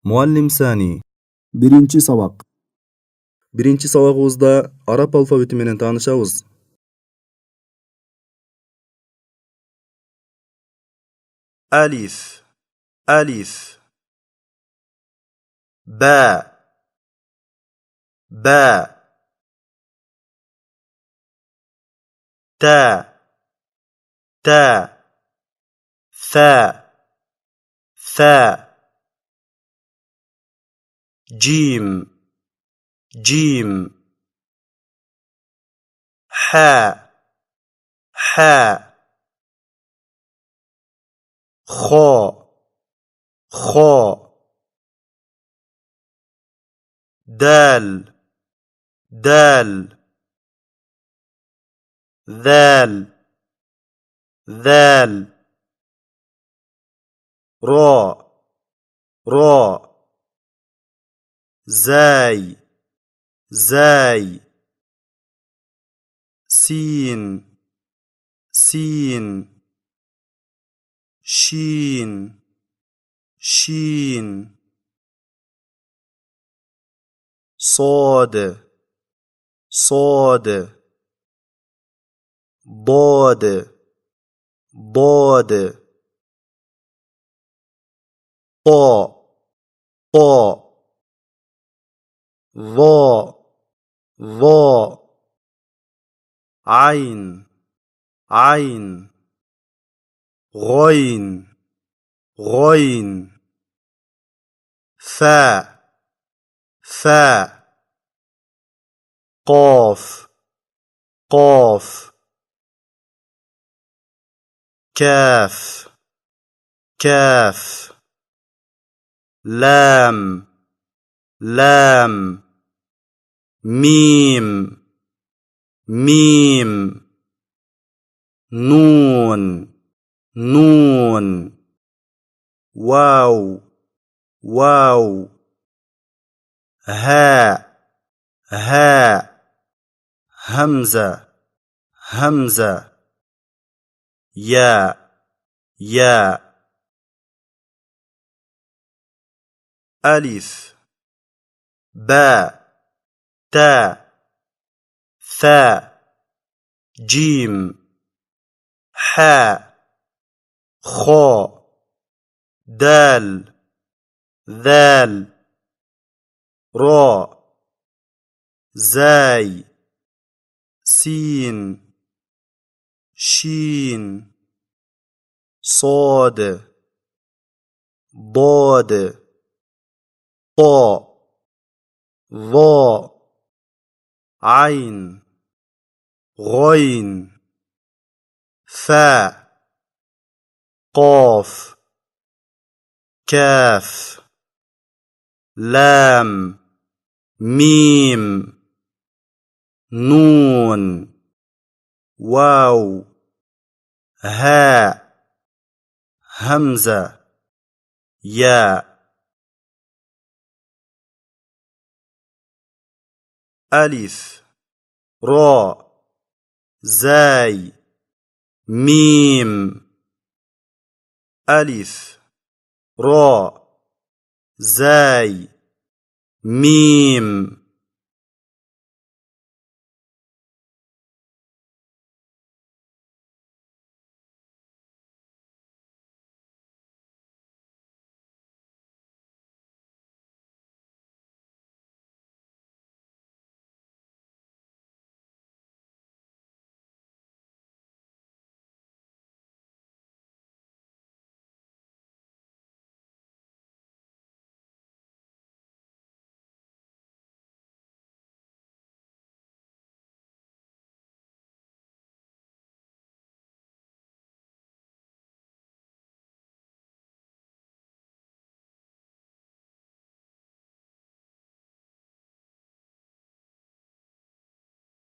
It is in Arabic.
Муаллим Сани. Birinci сабак. Birinchi sabagыбызda Arab alfabeti менен таанышабыз. Alif, alif. Ba, ba. Ta, ta. Tha, tha. جيم جيم حاء حاء خاء خاء دال دال ذال ذال راء راء زاي زاي سين سين شين شين صاد صاد ضاد ضاد طاء طاء ظاء ظاء عين عين غين غين فاء فاء قاف قاف كاف كاف لام لام ميم ميم نون نون واو واو هاء هاء همزة همزة ياء ياء ألف باء تاء ثاء جيم حاء خاء دال ذال راء زاي سين شين صاد ضاد طاء ظاء عين غين فاء قاف كاف لام ميم نون واو هاء همزة ياء ألف راء زاي ميم ألف راء زاي ميم